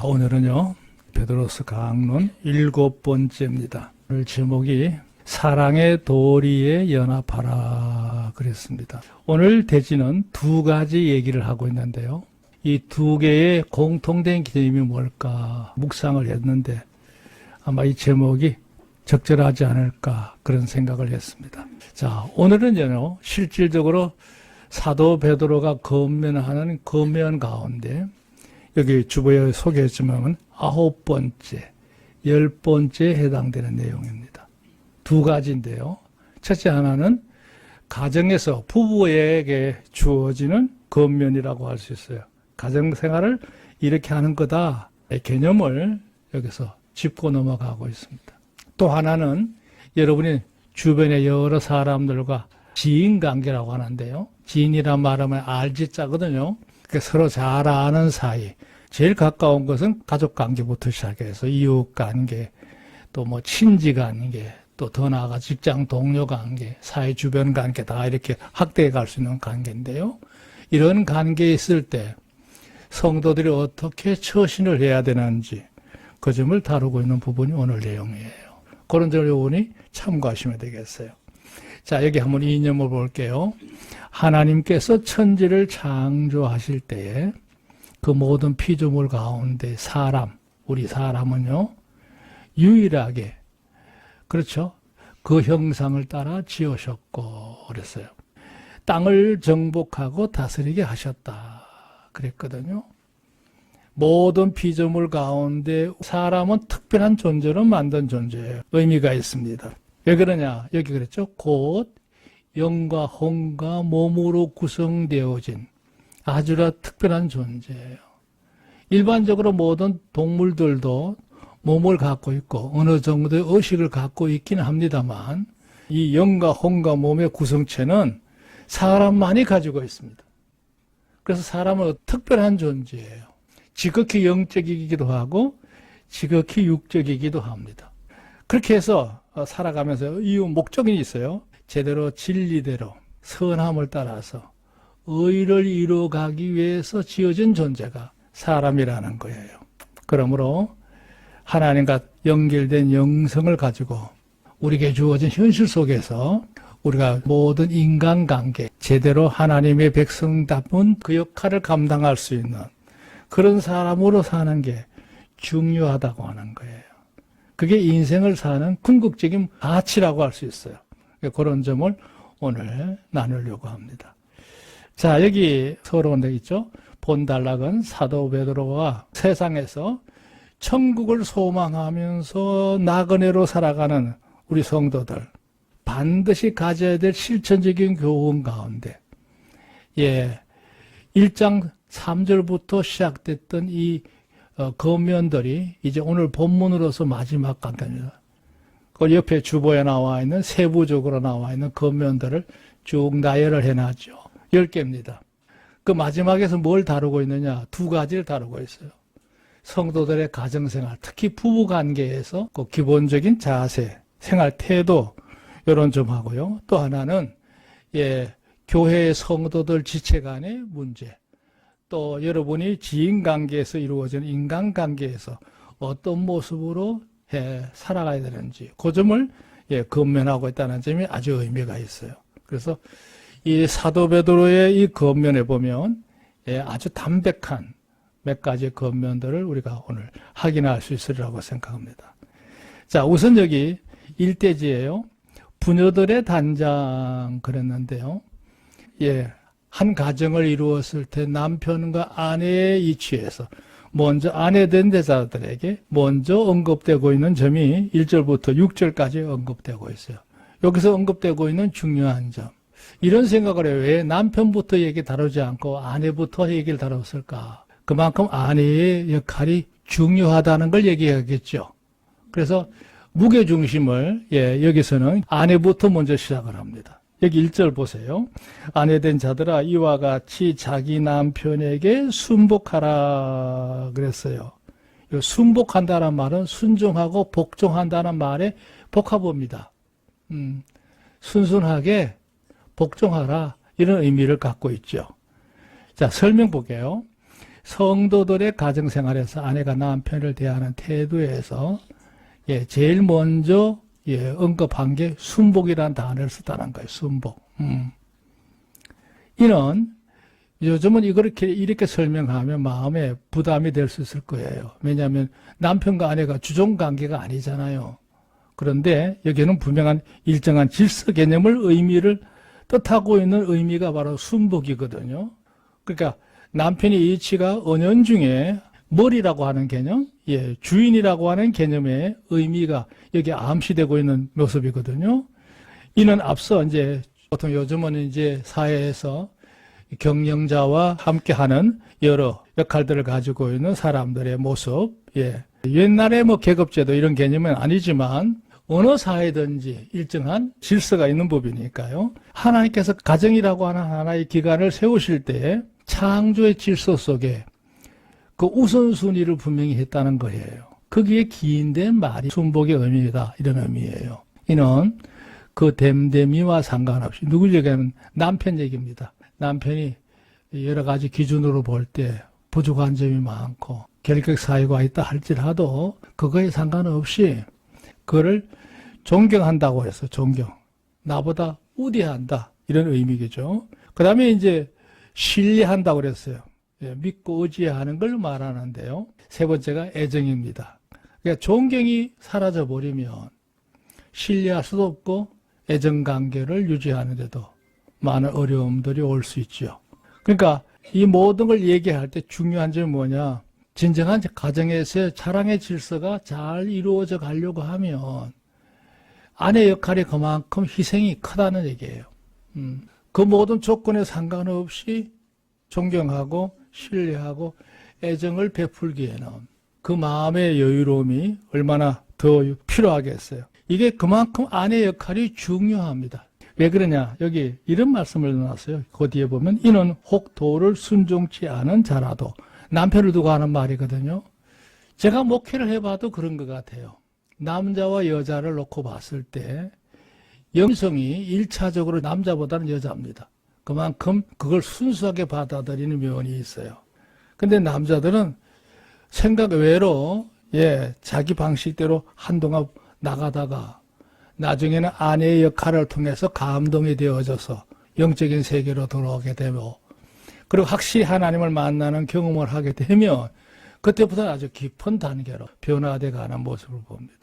오늘은요, 베드로서 강론 7번째입니다. 오늘 제목이 사랑의 도리에 연합하라 그랬습니다. 오늘 대지는 두 가지 얘기를 하고 있는데요. 이 두 개의 공통된 개념이 뭘까 묵상을 했는데 아마 이 제목이 적절하지 않을까 그런 생각을 했습니다. 자, 오늘은요, 실질적으로 사도 베드로가 건면하는 건면 가운데 여기 주보에 소개했지만 9번째, 10번째에 해당되는 내용입니다. 두 가지인데요. 첫째 하나는 가정에서 부부에게 주어지는 건면이라고 할 수 있어요. 가정생활을 이렇게 하는 거다. 개념을 여기서 짚고 넘어가고 있습니다. 또 하나는 여러분이 주변의 여러 사람들과 지인관계라고 하는데요. 지인이란 말하면 알지자거든요. 서로 잘 아는 사이. 제일 가까운 것은 가족관계부터 시작해서 이웃관계, 또 뭐 친지관계, 또 더 나아가 직장 동료관계, 사회 주변 관계 다 이렇게 확대해 갈 수 있는 관계인데요. 이런 관계에 있을 때 성도들이 어떻게 처신을 해야 되는지 그 점을 다루고 있는 부분이 오늘 내용이에요. 그런 점을 여러분이 참고하시면 되겠어요. 자, 여기 한번 이념을 볼게요. 하나님께서 천지를 창조하실 때에 그 모든 피조물 가운데 우리 사람은요, 유일하게, 그렇죠? 그 형상을 따라 지으셨고, 그랬어요. 땅을 정복하고 다스리게 하셨다. 그랬거든요. 모든 피조물 가운데 사람은 특별한 존재로 만든 존재예요. 의미가 있습니다. 왜 그러냐? 여기 그랬죠? 곧 영과 혼과 몸으로 구성되어진 아주라 특별한 존재예요. 일반적으로 모든 동물들도 몸을 갖고 있고 어느 정도의 의식을 갖고 있기는 합니다만 이 영과 혼과 몸의 구성체는 사람만이 가지고 있습니다. 그래서 사람은 특별한 존재예요. 지극히 영적이기도 하고 지극히 육적이기도 합니다. 그렇게 해서 살아가면서 이 목적이 있어요. 제대로 진리대로 선함을 따라서 의를 이루어가기 위해서 지어진 존재가 사람이라는 거예요. 그러므로 하나님과 연결된 영성을 가지고 우리에게 주어진 현실 속에서 우리가 모든 인간관계 제대로 하나님의 백성답은 그 역할을 감당할 수 있는 그런 사람으로 사는 게 중요하다고 하는 거예요. 그게 인생을 사는 궁극적인 가치라고 할 수 있어요. 그런 점을 오늘 나누려고 합니다. 자, 여기 서러운 데 있죠. 본단락은 사도 베드로가 세상에서 천국을 소망하면서 나그네로 살아가는 우리 성도들 반드시 가져야 될 실천적인 교훈 가운데 1장 3절부터 시작됐던 이 건면들이 이제 오늘 본문으로서 마지막 간단입니다. 그 옆에 주보에 나와 있는 세부적으로 나와 있는 건면들을 쭉 나열을 해놨죠. 10개입니다. 그 마지막에서 뭘 다루고 있느냐? 두 가지를 다루고 있어요. 성도들의 가정생활, 특히 부부관계에서 그 기본적인 자세, 생활 태도 이런 점 하고요. 또 하나는 교회의 성도들 지체 간의 문제, 또 여러분이 지인관계에서 이루어지는 인간관계에서 어떤 모습으로 살아가야 되는지 그 점을 건면하고 있다는 점이 아주 의미가 있어요. 그래서 이 사도 베드로의 이 건면에 보면 아주 담백한 몇 가지 건면들을 우리가 오늘 확인할 수 있으리라고 생각합니다. 자, 우선 여기 1대지예요. 부녀들의 단장 그랬는데요. 한 가정을 이루었을 때 남편과 아내의 이치에서 먼저 아내된 자들에게 먼저 언급되고 있는 점이 1절부터 6절까지 언급되고 있어요. 여기서 언급되고 있는 중요한 점. 이런 생각을 해요. 왜 남편부터 얘기 다루지 않고 아내부터 얘기를 다뤘을까? 그만큼 아내의 역할이 중요하다는 걸 얘기하겠죠. 그래서 무게중심을 여기서는 아내부터 먼저 시작을 합니다. 여기 1절 보세요. 아내된 자들아 이와 같이 자기 남편에게 순복하라 그랬어요. 순복한다는 말은 순종하고 복종한다는 말의 복합어입니다. 순순하게 복종하라 이런 의미를 갖고 있죠. 자, 설명 볼게요. 성도들의 가정생활에서 아내가 남편을 대하는 태도에서 제일 먼저 언급한 게 순복이라는 단어를 썼다는 거예요. 순복. 이는 요즘은 이렇게 설명하면 마음에 부담이 될 수 있을 거예요. 왜냐하면 남편과 아내가 주종관계가 아니잖아요. 그런데 여기는 분명한 일정한 질서 개념을 뜻하고 있는 의미가 바로 순복이거든요. 그러니까 남편의 이치가 은연중에 머리라고 하는 개념, 주인이라고 하는 개념의 의미가 여기 암시되고 있는 모습이거든요. 이는 앞서 이제 보통 요즘은 이제 사회에서 경영자와 함께하는 여러 역할들을 가지고 있는 사람들의 모습, 옛날에 계급제도 이런 개념은 아니지만 어느 사회든지 일정한 질서가 있는 법이니까요. 하나님께서 가정이라고 하는 하나의 기관을 세우실 때 창조의 질서 속에 그 우선순위를 분명히 했다는 거예요. 거기에 기인된 말이 순복의 의미다, 이런 의미예요. 이는 그 됨됨이와 상관없이 누굴 얘기하면 남편 얘기입니다. 남편이 여러 가지 기준으로 볼 때 부족한 점이 많고 결격 사유가 있다 할지라도 그거에 상관없이 그거를 존경한다고 해서 존경, 나보다 우대한다, 이런 의미겠죠. 그 다음에 이제 신뢰한다고 그랬어요. 믿고 의지하는 걸 말하는데요. 세 번째가 애정입니다. 그러니까 존경이 사라져버리면 신뢰할 수도 없고 애정관계를 유지하는데도 많은 어려움들이 올 수 있죠. 그러니까 이 모든 걸 얘기할 때 중요한 점이 뭐냐, 진정한 가정에서의 사랑의 질서가 잘 이루어져 가려고 하면 아내 역할이 그만큼 희생이 크다는 얘기예요. 그 모든 조건에 상관없이 존경하고 신뢰하고 애정을 베풀기에는 그 마음의 여유로움이 얼마나 더 필요하겠어요. 이게 그만큼 아내 역할이 중요합니다. 왜 그러냐, 여기 이런 말씀을 넣어놨어요. 그 뒤에 보면 이는 혹 도를 순종치 않은 자라도, 남편을 두고 하는 말이거든요. 제가 목회를 해봐도 그런 것 같아요. 남자와 여자를 놓고 봤을 때 영성이 1차적으로 남자보다는 여자입니다. 그만큼 그걸 순수하게 받아들이는 면이 있어요. 근데 남자들은 생각 외로 자기 방식대로 한동안 나가다가 나중에는 아내의 역할을 통해서 감동이 되어져서 영적인 세계로 돌아오게 되고, 그리고 확실히 하나님을 만나는 경험을 하게 되면 그때부터 아주 깊은 단계로 변화되어 가는 모습을 봅니다.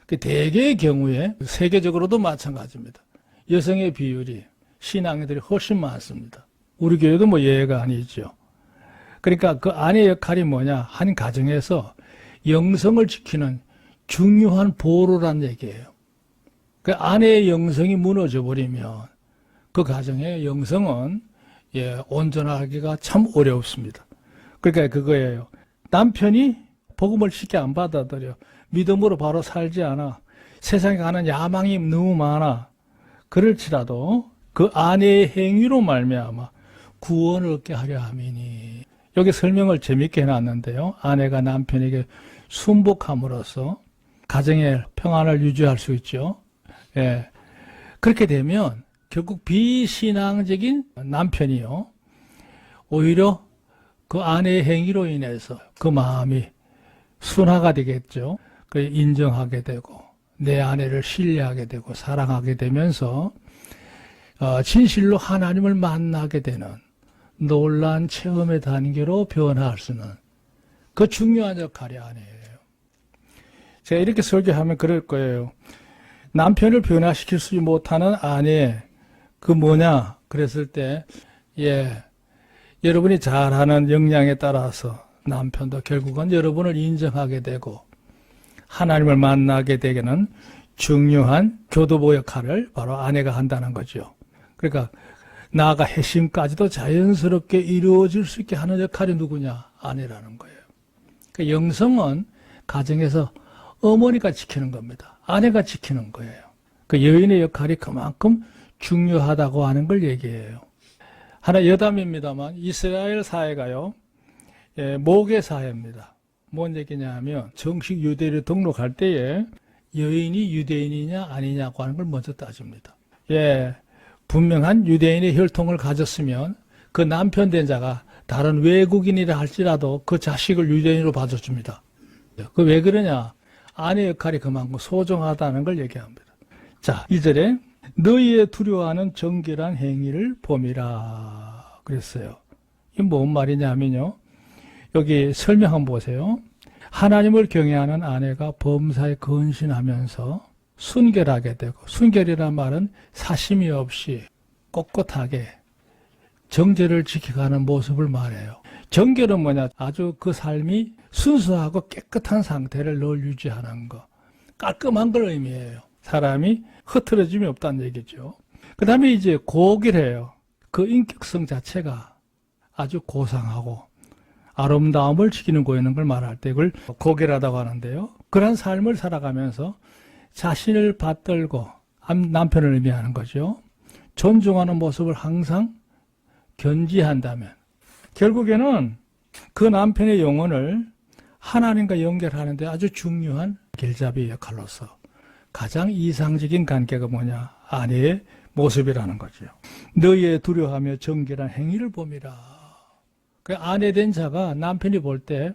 대개의 경우에 세계적으로도 마찬가지입니다. 여성의 비율이 신앙인들이 훨씬 많습니다. 우리 교회도 예외가 아니죠. 그러니까 그 아내의 역할이 뭐냐, 한 가정에서 영성을 지키는 중요한 보루란 얘기예요. 그 아내의 영성이 무너져 버리면 그 가정의 영성은 온전하기가 참 어렵습니다. 그러니까 그거예요. 남편이 복음을 쉽게 안 받아들여, 믿음으로 바로 살지 않아, 세상에 가는 야망이 너무 많아, 그럴지라도 그 아내의 행위로 말미암아 구원을 얻게 하려 함이니. 여기 설명을 재밌게 해놨는데요. 아내가 남편에게 순복함으로써 가정의 평안을 유지할 수 있죠. 그렇게 되면 결국 비신앙적인 남편이요, 오히려 그 아내의 행위로 인해서 그 마음이 순화가 되겠죠. 그 인정하게 되고 내 아내를 신뢰하게 되고 사랑하게 되면서 진실로 하나님을 만나게 되는 놀라운 체험의 단계로 변화할 수 있는 그 중요한 역할이 아내예요. 제가 이렇게 설교하면 그럴 거예요. 남편을 변화시킬 수 못하는 아내, 그 뭐냐 그랬을 때 여러분이 잘하는 역량에 따라서 남편도 결국은 여러분을 인정하게 되고 하나님을 만나게 되는 중요한 교도보 역할을 바로 아내가 한다는 거죠. 그러니까 나아가 회심까지도 자연스럽게 이루어질 수 있게 하는 역할이 누구냐? 아내라는 거예요. 그러니까 영성은 가정에서 어머니가 지키는 겁니다. 아내가 지키는 거예요. 그 여인의 역할이 그만큼 중요하다고 하는 걸 얘기해요. 하나 여담입니다만 이스라엘 사회가요, 모계 사회입니다. 뭔 얘기냐 하면 정식 유대를 등록할 때에 여인이 유대인이냐 아니냐고 하는 걸 먼저 따집니다. 분명한 유대인의 혈통을 가졌으면 그 남편 된 자가 다른 외국인이라 할지라도 그 자식을 유대인으로 봐줬습니다. 그 왜 그러냐? 아내 역할이 그만큼 소중하다는 걸 얘기합니다. 자, 2절에 너희의 두려워하는 정결한 행위를 봄이라 그랬어요. 이게 뭔 말이냐면요. 여기 설명 한번 보세요. 하나님을 경외하는 아내가 범사에 근신하면서 순결하게 되고, 순결이란 말은 사심이 없이 꼿꼿하게 정죄를 지켜가는 모습을 말해요. 정결은 뭐냐? 아주 그 삶이 순수하고 깨끗한 상태를 늘 유지하는 거. 깔끔한 걸 의미해요. 사람이 흐트러짐이 없다는 얘기죠. 그 다음에 이제 고결해요. 그 인격성 자체가 아주 고상하고 아름다움을 지키는 고있는 걸 말할 때 그걸 고결하다고 하는데요. 그런 삶을 살아가면서 자신을 받들고 남편을 의미하는 거죠. 존중하는 모습을 항상 견지한다면 결국에는 그 남편의 영혼을 하나님과 연결하는 데 아주 중요한 길잡이 역할로서 가장 이상적인 관계가 뭐냐? 아내의 모습이라는 거죠. 너희의 두려워하며 정결한 행위를 봄이라. 그 아내 된 자가 남편이 볼 때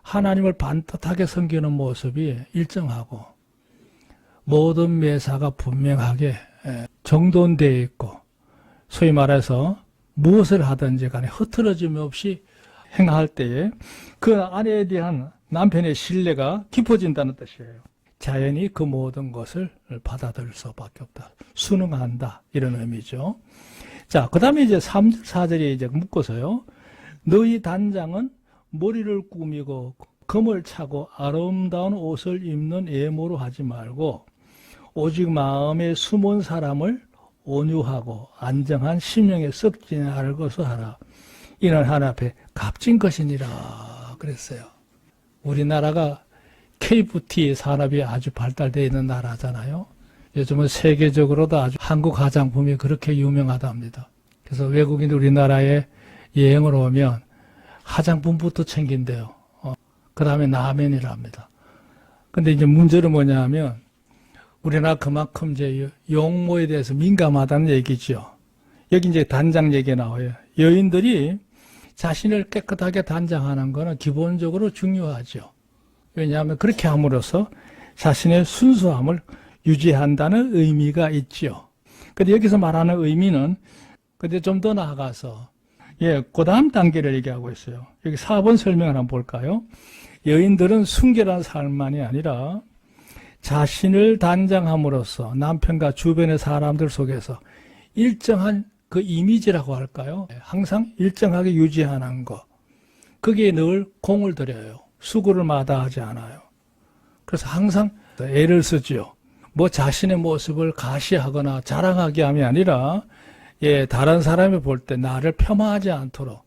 하나님을 반듯하게 섬기는 모습이 일정하고 모든 매사가 분명하게 정돈되어 있고 소위 말해서 무엇을 하든지 간에 흐트러짐 없이 행할 때에 그 아내에 대한 남편의 신뢰가 깊어진다는 뜻이에요. 자연히 그 모든 것을 받아들일 수밖에 없다. 순응한다. 이런 의미죠. 자, 그 다음에 이제 3절, 4절에 이제 묶어서요. 너희 단장은 머리를 꾸미고 금을 차고 아름다운 옷을 입는 외모로 하지 말고 오직 마음에 숨은 사람을 온유하고 안정한 심령에 썩지 않을 것을 하라. 이는 하나님 앞에 값진 것이니라 그랬어요. 우리나라가 KFT 산업이 아주 발달되어 있는 나라잖아요. 요즘은 세계적으로도 아주 한국 화장품이 그렇게 유명하답니다. 그래서 외국인 우리나라에 여행을 오면 화장품부터 챙긴대요. 그 다음에 라면이랍니다. 근데 이제 문제는 뭐냐 하면 우리나라 그만큼 이제 용모에 대해서 민감하다는 얘기죠. 여기 이제 단장 얘기 나와요. 여인들이 자신을 깨끗하게 단장하는 것은 기본적으로 중요하죠. 왜냐하면 그렇게 함으로써 자신의 순수함을 유지한다는 의미가 있죠. 근데 여기서 말하는 의미는 근데 좀 더 나아가서 그 다음 단계를 얘기하고 있어요. 여기 4번 설명을 한번 볼까요? 여인들은 순결한 삶만이 아니라 자신을 단장함으로써 남편과 주변의 사람들 속에서 일정한 그 이미지라고 할까요? 항상 일정하게 유지하는 것. 거기에 늘 공을 들여요. 수고를 마다하지 않아요. 그래서 항상 애를 쓰지요. 뭐 자신의 모습을 가시하거나 자랑하게 함이 아니라 다른 사람이 볼 때 나를 폄하하지 않도록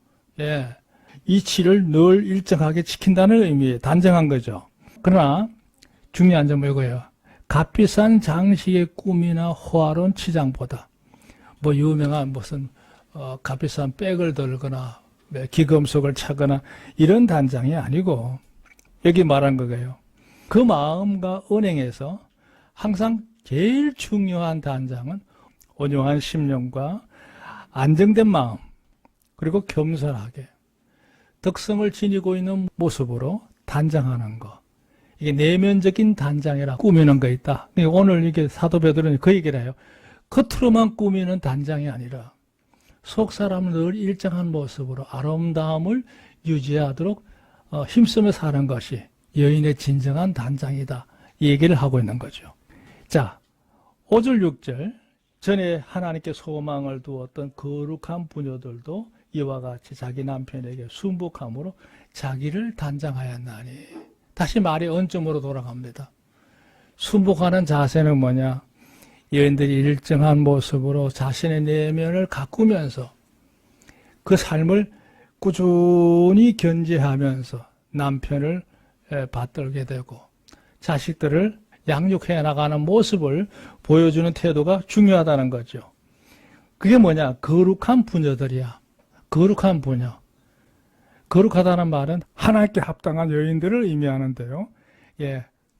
이치를 늘 일정하게 지킨다는 의미에 단정한 거죠. 그러나 중요한 점은 이거예요. 값비싼 장식의 꿈이나 호화로운 치장보다 뭐 유명한 무슨 값비싼 백을 들거나 기금속을 차거나 이런 단장이 아니고 여기 말한 거예요. 그 마음과 은행에서 항상 제일 중요한 단장은 온유한 심령과 안정된 마음 그리고 겸손하게 덕성을 지니고 있는 모습으로 단장하는 것. 이게 내면적인 단장이라 꾸미는 거 있다. 오늘 이게 사도 베드로는 그 얘기를 해요. 겉으로만 꾸미는 단장이 아니라 속 사람을 늘 일정한 모습으로 아름다움을 유지하도록 힘쓰며 사는 것이 여인의 진정한 단장이다. 이 얘기를 하고 있는 거죠. 자, 5절 6절 전에 하나님께 소망을 두었던 거룩한 부녀들도 이와 같이 자기 남편에게 순복함으로 자기를 단장하였나니. 다시 말이 언점으로 돌아갑니다. 순복하는 자세는 뭐냐? 여인들이 일정한 모습으로 자신의 내면을 가꾸면서 그 삶을 꾸준히 견지하면서 남편을 받들게 되고 자식들을 양육해 나가는 모습을 보여주는 태도가 중요하다는 거죠. 그게 뭐냐? 거룩한 부녀들이야. 거룩한 부녀. 거룩하다는 말은 하나님께 합당한 여인들을 의미하는데요.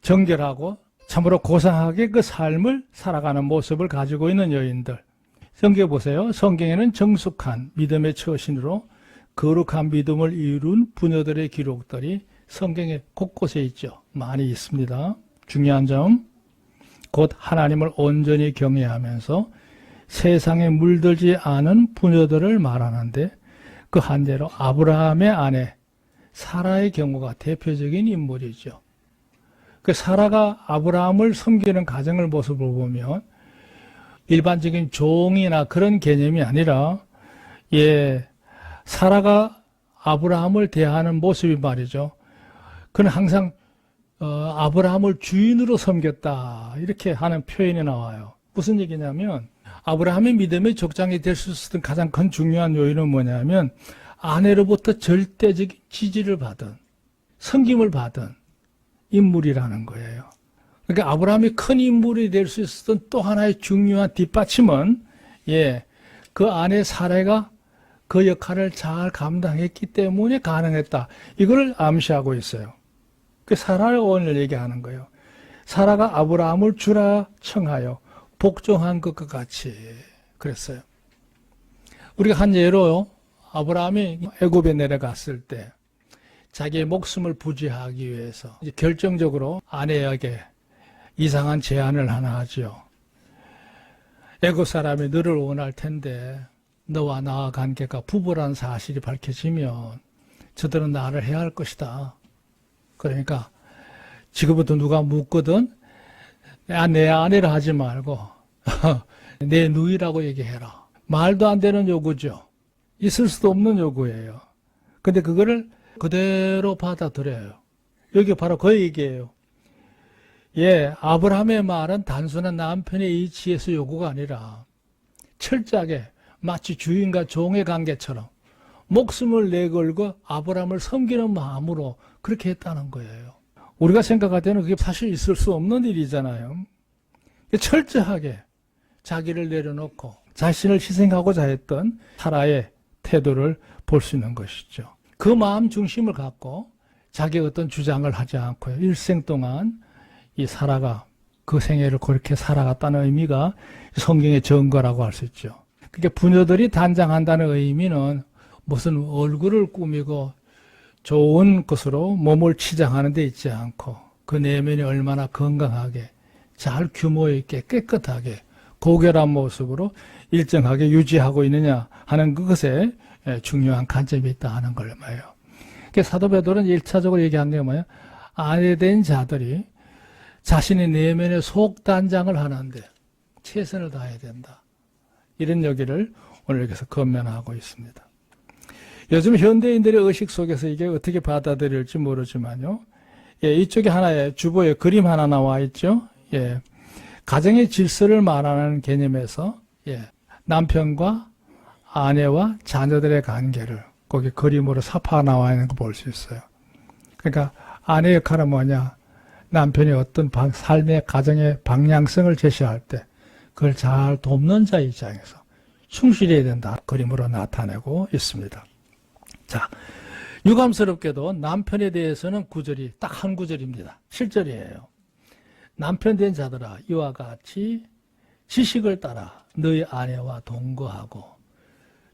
정결하고 참으로 고상하게 그 삶을 살아가는 모습을 가지고 있는 여인들. 성경에 보세요. 성경에는 정숙한 믿음의 처신으로 거룩한 믿음을 이룬 부녀들의 기록들이 성경에 곳곳에 있죠. 많이 있습니다. 중요한 점, 곧 하나님을 온전히 경외하면서 세상에 물들지 않은 부녀들을 말하는데 그 한대로 아브라함의 아내 사라의 경우가 대표적인 인물이죠. 그 사라가 아브라함을 섬기는 가정을 모습을 보면 일반적인 종이나 그런 개념이 아니라 사라가 아브라함을 대하는 모습이 말이죠. 그는 항상 아브라함을 주인으로 섬겼다 이렇게 하는 표현이 나와요. 무슨 얘기냐면 아브라함의 믿음의 족장이 될 수 있었던 가장 큰 중요한 요인은 뭐냐면 아내로부터 절대적인 지지를 받은 섬김을 받은 인물이라는 거예요. 그러니까 아브라함이 큰 인물이 될 수 있었던 또 하나의 중요한 뒷받침은 그 아내 사라가 그 역할을 잘 감당했기 때문에 가능했다. 이걸 암시하고 있어요. 그 사라를 오늘 얘기하는 거예요. 사라가 아브라함을 주라 청하여 복종한 것과 같이 그랬어요. 우리가 한 예로 아브라함이 애굽에 내려갔을 때 자기의 목숨을 부지하기 위해서 이제 결정적으로 아내에게 이상한 제안을 하나 하죠. 애굽 사람이 너를 원할 텐데 너와 나와 관계가 부부라는 사실이 밝혀지면 저들은 나를 해야 할 것이다. 그러니까 지금부터 누가 묻거든 내 아내라 하지 말고 내 누이라고 얘기해라. 말도 안 되는 요구죠. 있을 수도 없는 요구예요. 근데 그거를 그대로 받아들여요. 여기 바로 그 얘기예요. 아브라함의 말은 단순한 남편의 이치에서 요구가 아니라 철저하게 마치 주인과 종의 관계처럼 목숨을 내걸고 아브라함을 섬기는 마음으로 그렇게 했다는 거예요. 우리가 생각할 때는 그게 사실 있을 수 없는 일이잖아요. 철저하게 자기를 내려놓고 자신을 희생하고자 했던 사라의 태도를 볼 수 있는 것이죠. 그 마음 중심을 갖고 자기의 어떤 주장을 하지 않고요. 일생 동안 이 사라가 그 생애를 그렇게 살아갔다는 의미가 성경의 증거라고 할 수 있죠. 그게 부녀들이 단장한다는 의미는 무슨 얼굴을 꾸미고 좋은 것으로 몸을 치장하는 데 있지 않고 그 내면이 얼마나 건강하게 잘 규모 있게 깨끗하게 고결한 모습으로 일정하게 유지하고 있느냐 하는 그것에 중요한 관점이 있다 하는 걸 말이에요. 사도 베드로는 1차적으로 얘기한 게 뭐예요? 아내된 자들이 자신의 내면의 속단장을 하는데 최선을 다해야 된다. 이런 얘기를 오늘 여기서 건면하고 있습니다. 요즘 현대인들의 의식 속에서 이게 어떻게 받아들일지 모르지만요. 이쪽에 하나의 주보에 그림 하나 나와 있죠. 가정의 질서를 말하는 개념에서 남편과 아내와 자녀들의 관계를 거기 그림으로 삽화 나와 있는 거 볼 수 있어요. 그러니까 아내 역할은 뭐냐? 남편이 어떤 삶의 가정의 방향성을 제시할 때 그걸 잘 돕는 자 입장에서 충실해야 된다. 그림으로 나타내고 있습니다. 자, 유감스럽게도 남편에 대해서는 구절이 딱 한 구절입니다. 7절이에요. 남편 된 자들아 이와 같이 지식을 따라 너희 아내와 동거하고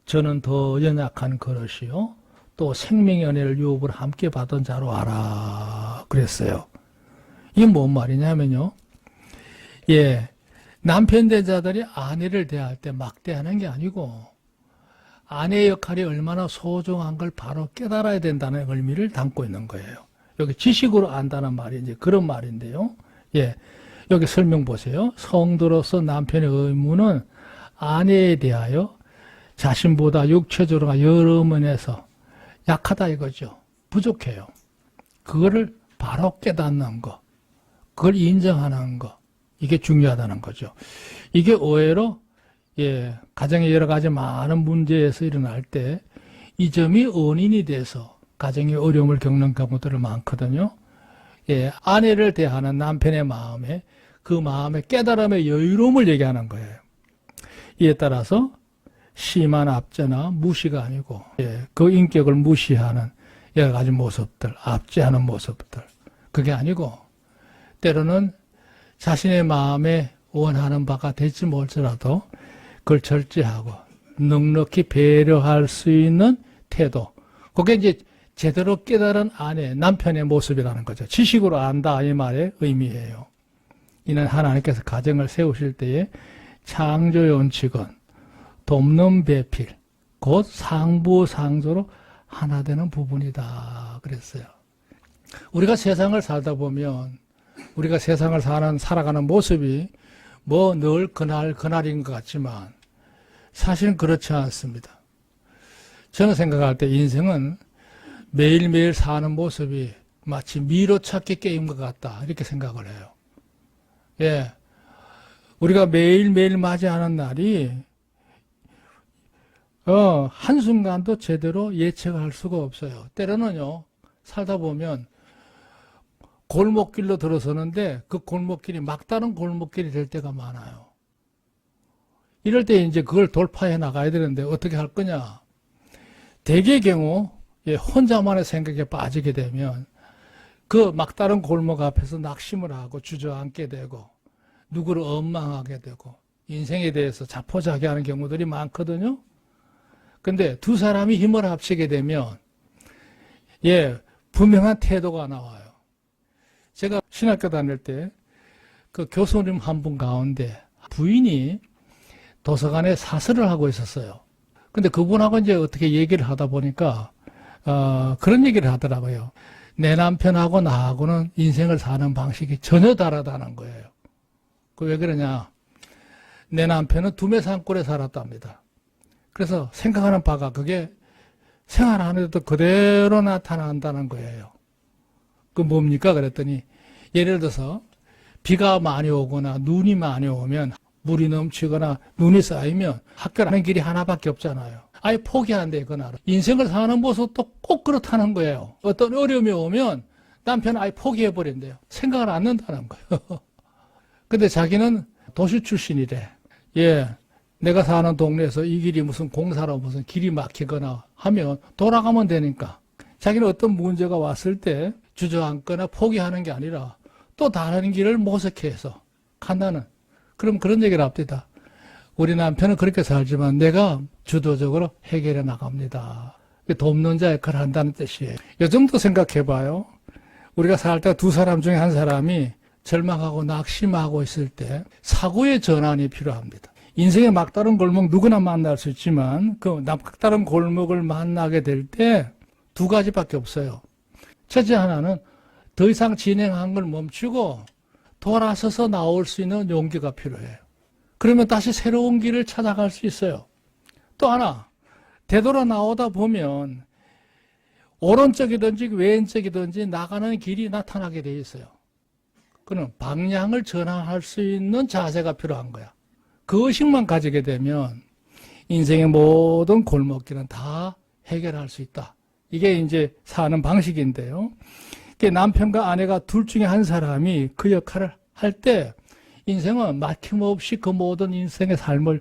저는 더 연약한 그릇이요 또 생명의 은혜를 유업을 함께 받은 자로 알아 그랬어요. 이게 뭔 말이냐면요. 남편 된 자들이 아내를 대할 때 막대하는 게 아니고 아내의 역할이 얼마나 소중한 걸 바로 깨달아야 된다는 의미를 담고 있는 거예요. 여기 지식으로 안다는 말이 이제 그런 말인데요. 여기 설명 보세요. 성도로서 남편의 의무는 아내에 대하여 자신보다 육체적으로 여러 면에서 약하다 이거죠. 부족해요. 그거를 바로 깨닫는 거, 그걸 인정하는 거, 이게 중요하다는 거죠. 이게 의외로 가정의 여러 가지 많은 문제에서 일어날 때 이 점이 원인이 돼서 가정의 어려움을 겪는 경우들이 많거든요. 아내를 대하는 남편의 마음에 그 마음의 깨달음의 여유로움을 얘기하는 거예요. 이에 따라서 심한 압제나 무시가 아니고 그 인격을 무시하는 여러 가지 모습들, 압제하는 모습들, 그게 아니고 때로는 자신의 마음에 원하는 바가 될지 몰라도 그걸 절제하고 넉넉히 배려할 수 있는 태도, 그게 이제 제대로 깨달은 아내, 남편의 모습이라는 거죠. 지식으로 안다 이 말의 의미예요. 이는 하나님께서 가정을 세우실 때에 창조의 원칙은 돕는 배필, 곧 상부상조로 하나 되는 부분이다 그랬어요. 우리가 세상을 살다 보면 우리가 세상을 살아가는 모습이 뭐 늘 그날인 것 같지만 사실은 그렇지 않습니다. 저는 생각할 때 인생은 매일매일 사는 모습이 마치 미로찾기 게임과 같다 이렇게 생각을 해요. 예, 우리가 매일매일 맞이하는 날이 한순간도 제대로 예측할 수가 없어요. 때로는요, 살다 보면 골목길로 들어서는데 그 골목길이 막다른 골목길이 될 때가 많아요. 이럴 때 이제 그걸 돌파해 나가야 되는데 어떻게 할 거냐? 대개의 경우 혼자만의 생각에 빠지게 되면 그 막다른 골목 앞에서 낙심을 하고 주저앉게 되고 누구를 원망하게 되고 인생에 대해서 자포자기하는 경우들이 많거든요. 근데 두 사람이 힘을 합치게 되면 분명한 태도가 나와요. 제가 신학교 다닐 때 그 교수님 한 분 가운데 부인이 도서관에 사설을 하고 있었어요. 근데 그분하고 이제 어떻게 얘기를 하다 보니까 그런 얘기를 하더라고요. 내 남편하고 나하고는 인생을 사는 방식이 전혀 다르다는 거예요. 그 왜 그러냐? 내 남편은 두메산골에 살았답니다. 그래서 생각하는 바가 그게 생활 안에도 그대로 나타난다는 거예요. 그 뭡니까? 그랬더니 예를 들어서 비가 많이 오거나 눈이 많이 오면 물이 넘치거나 눈이 쌓이면 학교 가는 길이 하나밖에 없잖아요. 아예 포기한대 그날은. 인생을 사는 모습도 꼭 그렇다는 거예요. 어떤 어려움이 오면 남편은 아예 포기해버린대요. 생각을 안 한다는 거예요. 근데 자기는 도시 출신이래. 내가 사는 동네에서 이 길이 무슨 공사로 무슨 길이 막히거나 하면 돌아가면 되니까 자기는 어떤 문제가 왔을 때 주저앉거나 포기하는 게 아니라 또 다른 길을 모색해서 간다는 그럼 그런 얘기를 합니다. 우리 남편은 그렇게 살지만 내가 주도적으로 해결해 나갑니다. 돕는 자 역할을 한다는 뜻이에요. 요즘도 생각해봐요. 우리가 살 때 두 사람 중에 한 사람이 절망하고 낙심하고 있을 때 사고의 전환이 필요합니다. 인생의 막다른 골목 누구나 만날 수 있지만 그 막다른 골목을 만나게 될 때 두 가지밖에 없어요. 첫째 하나는 더 이상 진행한 걸 멈추고 돌아서서 나올 수 있는 용기가 필요해요. 그러면 다시 새로운 길을 찾아갈 수 있어요. 또 하나, 되돌아 나오다 보면 오른쪽이든지 왼쪽이든지 나가는 길이 나타나게 돼 있어요. 그는 방향을 전환할 수 있는 자세가 필요한 거야. 그 의식만 가지게 되면 인생의 모든 골목길은 다 해결할 수 있다. 이게 이제 사는 방식인데요. 남편과 아내가 둘 중에 한 사람이 그 역할을 할 때 인생은 막힘없이 그 모든 인생의 삶을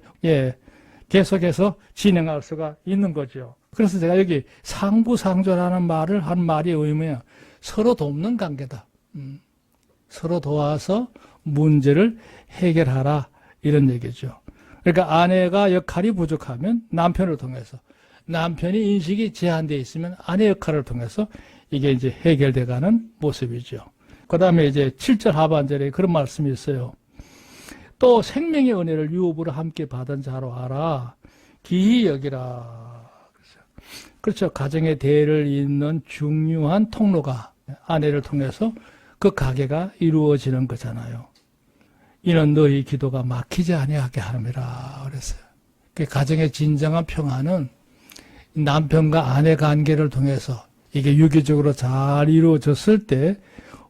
계속해서 진행할 수가 있는 거죠. 그래서 제가 여기 상부상조라는 말을 한 말이 의미는 서로 돕는 관계다. 서로 도와서 문제를 해결하라 이런 얘기죠. 그러니까 아내가 역할이 부족하면 남편을 통해서 남편이 인식이 제한되어 있으면 아내 역할을 통해서 이게 이제 해결돼 가는 모습이죠. 그 다음에 이제 7절 하반절에 그런 말씀이 있어요. 또 생명의 은혜를 유업으로 함께 받은 자로 알아. 기히 여기라. 그렇죠. 가정의 대를 잇는 중요한 통로가 아내를 통해서 그 가게가 이루어지는 거잖아요. 이는 너희 기도가 막히지 아니하게 함이라 그랬어요. 가정의 진정한 평화는 남편과 아내 관계를 통해서 이게 유기적으로 잘 이루어졌을 때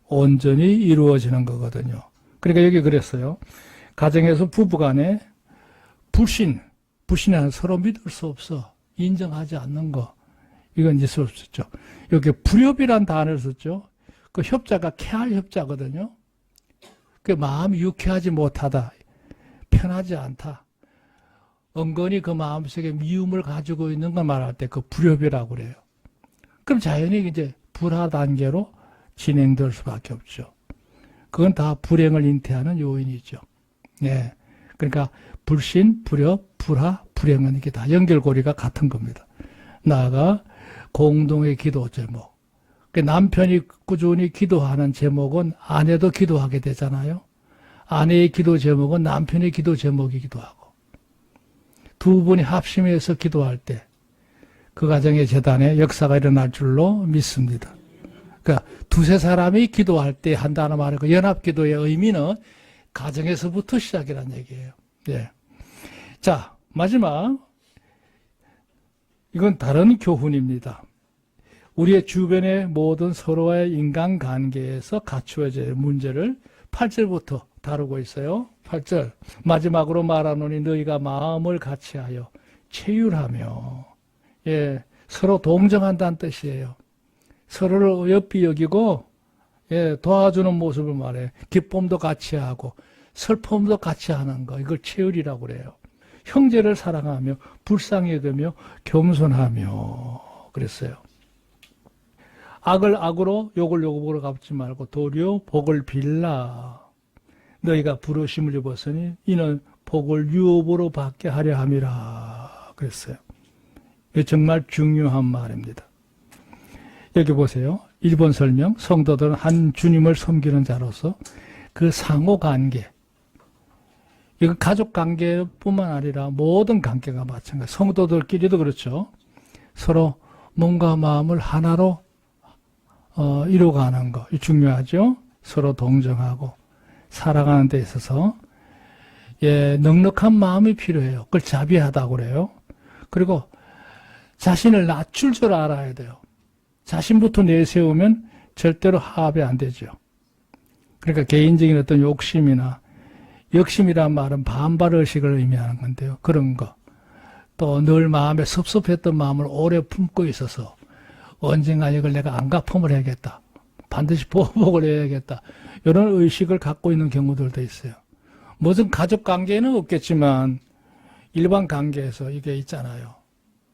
온전히 이루어지는 거거든요. 그러니까 여기 그랬어요. 가정에서 부부간에 불신은 서로 믿을 수 없어. 인정하지 않는 거. 이건 있을 수 없죠. 여기 불협이란 단어를 썼죠. 그 협자가 쾌할 협자거든요. 그 마음이 유쾌하지 못하다. 편하지 않다. 은근히 그 마음속에 미움을 가지고 있는 걸 말할 때 그 불협이라고 그래요. 그럼 자연히 이제 불화 단계로 진행될 수밖에 없죠. 그건 다 불행을 잉태하는 요인이죠. 그러니까 불신, 불협, 불화, 불행은 이게 다 연결고리가 같은 겁니다. 나아가 공동의 기도 제목. 남편이 꾸준히 기도하는 제목은 아내도 기도하게 되잖아요. 아내의 기도 제목은 남편의 기도 제목이기도 하고, 두 분이 합심해서 기도할 때 그 가정의 재단에 역사가 일어날 줄로 믿습니다. 그러니까 두세 사람이 기도할 때 한다는 말은 그 연합기도의 의미는 가정에서부터 시작이라는 얘기예요. 예. 자, 마지막. 이건 다른 교훈입니다. 우리의 주변의 모든 서로와의 인간관계에서 갖추어질 문제를 8절부터 다루고 있어요. 8절. 마지막으로 말하노니 너희가 마음을 같이하여 체휼하며, 예, 서로 동정한다는 뜻이에요. 서로를 어여삐 여기고, 예, 도와주는 모습을 말해. 기쁨도 같이 하고 슬픔도 같이 하는 거, 이걸 체휼이라고 그래요. 형제를 사랑하며 불쌍히 여기며 겸손하며 그랬어요. 악을 악으로 욕을 욕으로 갚지 말고 도리어 복을 빌라. 너희가 부르심을 입었으니 이는 복을 유업으로 받게 하려 함이라 그랬어요. 이게 정말 중요한 말입니다. 여기 보세요. 1번 설명. 성도들은 한 주님을 섬기는 자로서 그 상호관계, 이건 가족관계뿐만 아니라 모든 관계가 마찬가지. 성도들끼리도 그렇죠. 서로 몸과 마음을 하나로 이루어가는 거, 이 중요하죠. 서로 동정하고 사랑하는 데 있어서, 예, 넉넉한 마음이 필요해요. 그걸 자비하다고 그래요. 그리고 자신을 낮출 줄 알아야 돼요. 자신부터 내세우면 절대로 화합이 안 되죠. 그러니까 개인적인 어떤 욕심이나, 욕심이란 말은 반발의식을 의미하는 건데요. 그런 거. 또 늘 마음에 섭섭했던 마음을 오래 품고 있어서 언젠가 이걸 내가 안갚음을 해야겠다, 반드시 보복을 해야겠다, 이런 의식을 갖고 있는 경우들도 있어요. 무슨 가족관계는 없겠지만 일반 관계에서 이게 있잖아요.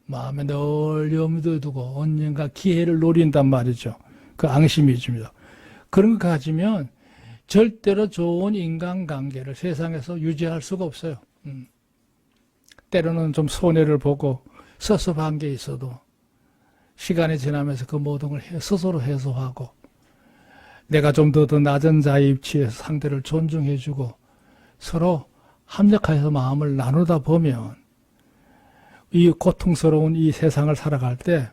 마음에 늘 염두에 두고 언젠가 기회를 노린단 말이죠. 그 앙심이 줍니다. 그런 거 가지면 절대로 좋은 인간관계를 세상에서 유지할 수가 없어요. 때로는 좀 손해를 보고 섭섭한 게 있어도 시간이 지나면서 그 모든 걸 스스로 해소하고, 내가 좀 더 낮은 자의 위치에서 상대를 존중해주고 서로 합력해서 마음을 나누다 보면 이 고통스러운 이 세상을 살아갈 때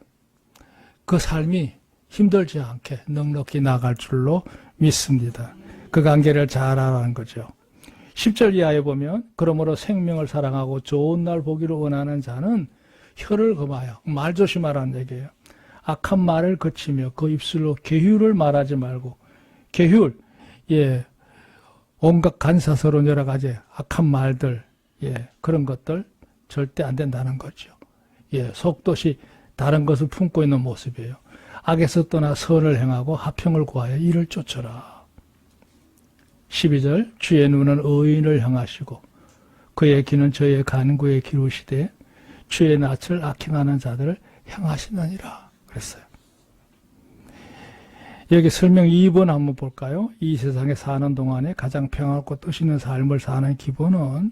그 삶이 힘들지 않게 넉넉히 나갈 줄로 믿습니다. 그 관계를 잘 알아는 거죠. 10절 이하에 보면 그러므로 생명을 사랑하고 좋은 날 보기를 원하는 자는 혀를 금하여, 말 조심하라는 얘기예요. 악한 말을 그치며 그 입술로 계율을 말하지 말고, 계율, 예, 온갖 간사스러운 여러 가지 악한 말들, 예, 그런 것들 절대 안 된다는 거죠. 예, 속도시 다른 것을 품고 있는 모습이에요. 악에서 떠나 선을 행하고 화평을 구하여 이를 쫓아라. 12절, 주의 눈은 의인을 향하시고 그의 귀는 저의 간구에 기울시되 주의 낯을 악행하는 자들을 향하시느니라 그랬어요. 여기 설명 2번 한번 볼까요? 이 세상에 사는 동안에 가장 평화롭고 뜻 있는 삶을 사는 기본은,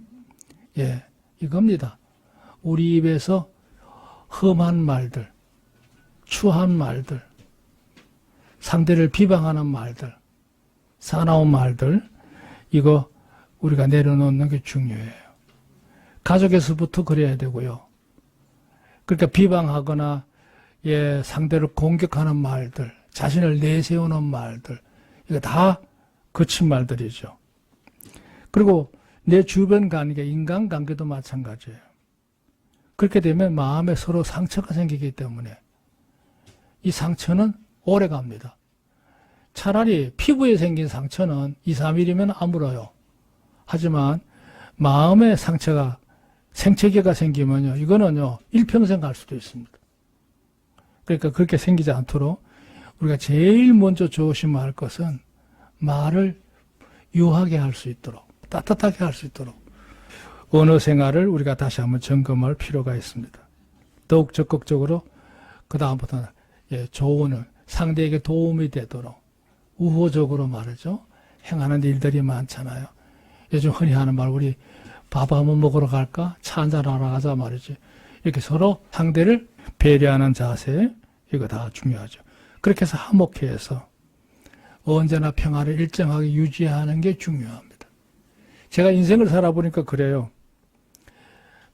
예, 이겁니다. 우리 입에서 험한 말들, 추한 말들, 상대를 비방하는 말들, 사나운 말들, 이거 우리가 내려놓는 게 중요해요. 가족에서부터 그래야 되고요. 그러니까 비방하거나, 예, 상대를 공격하는 말들, 자신을 내세우는 말들, 이거 다 거친 말들이죠. 그리고 내 주변 관계, 인간관계도 마찬가지예요. 그렇게 되면 마음에 서로 상처가 생기기 때문에 이 상처는 오래 갑니다. 차라리 피부에 생긴 상처는 2, 3일이면 아물어요. 하지만 마음에 상처가, 생채기가 생기면요, 이거는요, 일평생 갈 수도 있습니다. 그러니까 그렇게 생기지 않도록 우리가 제일 먼저 조심할 것은 말을 유하게 할 수 있도록, 따뜻하게 할 수 있도록 언어 생활을 우리가 다시 한번 점검할 필요가 있습니다. 더욱 적극적으로 그 다음부터는, 예, 조언을, 상대에게 도움이 되도록 우호적으로 말이죠, 행하는 일들이 많잖아요. 요즘 흔히 하는 말, 우리 밥 한번 먹으러 갈까? 차 한잔 하러 가자 말이지. 이렇게 서로 상대를 배려하는 자세, 이거 다 중요하죠. 그렇게 해서 화목해서 언제나 평화를 일정하게 유지하는 게 중요합니다. 제가 인생을 살아보니까 그래요.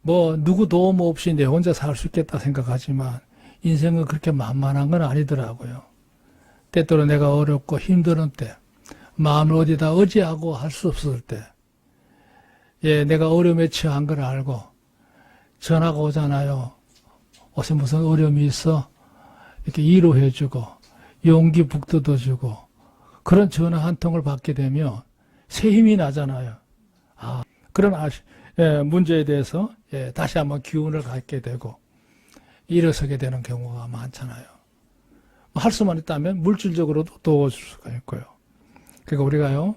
뭐 누구 도움 없이 내 혼자 살 수 있겠다 생각하지만 인생은 그렇게 만만한 건 아니더라고요. 때때로 내가 어렵고 힘드는 때, 마음을 어디다 의지하고 할 수 없을 때, 예, 내가 어려움에 처한 걸 알고 전화가 오잖아요. 어서 무슨 어려움이 있어? 이렇게 위로해주고 용기 북돋아주고 그런 전화 한 통을 받게 되면 새 힘이 나잖아요. 아, 그런 문제에 대해서 다시 한번 기운을 갖게 되고 일어서게 되는 경우가 많잖아요. 할 수만 있다면 물질적으로도 도와줄 수가 있고요. 그러니까 우리가요,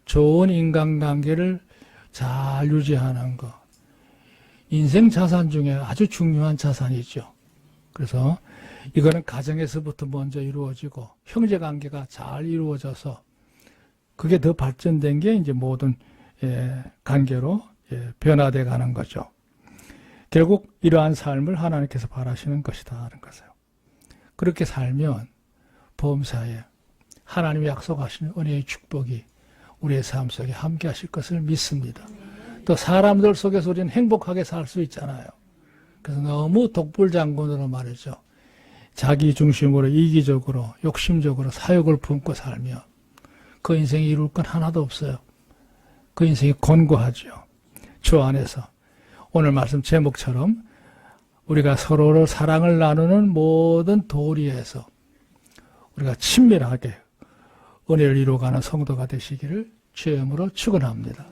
좋은 인간관계를 잘 유지하는 것, 인생 자산 중에 아주 중요한 자산이죠. 그래서 이거는 가정에서부터 먼저 이루어지고 형제관계가 잘 이루어져서 그게 더 발전된 게 이제 모든 관계로 변화돼 가는 거죠. 결국 이러한 삶을 하나님께서 바라시는 것이다 하는 것이에요. 그렇게 살면 범사에 하나님이 약속하시는 은혜의 축복이 우리의 삶 속에 함께 하실 것을 믿습니다. 또 사람들 속에서 우리는 행복하게 살 수 있잖아요. 그래서 너무 독불장군으로 말이죠. 자기 중심으로 이기적으로 욕심적으로 사욕을 품고 살면 그 인생이 이룰 건 하나도 없어요. 그 인생이 곤고하죠. 주 안에서 오늘 말씀 제목처럼 우리가 서로를 사랑을 나누는 모든 도리에서 우리가 친밀하게 은혜를 이루어가는 성도가 되시기를 주의 이름으로 축원합니다.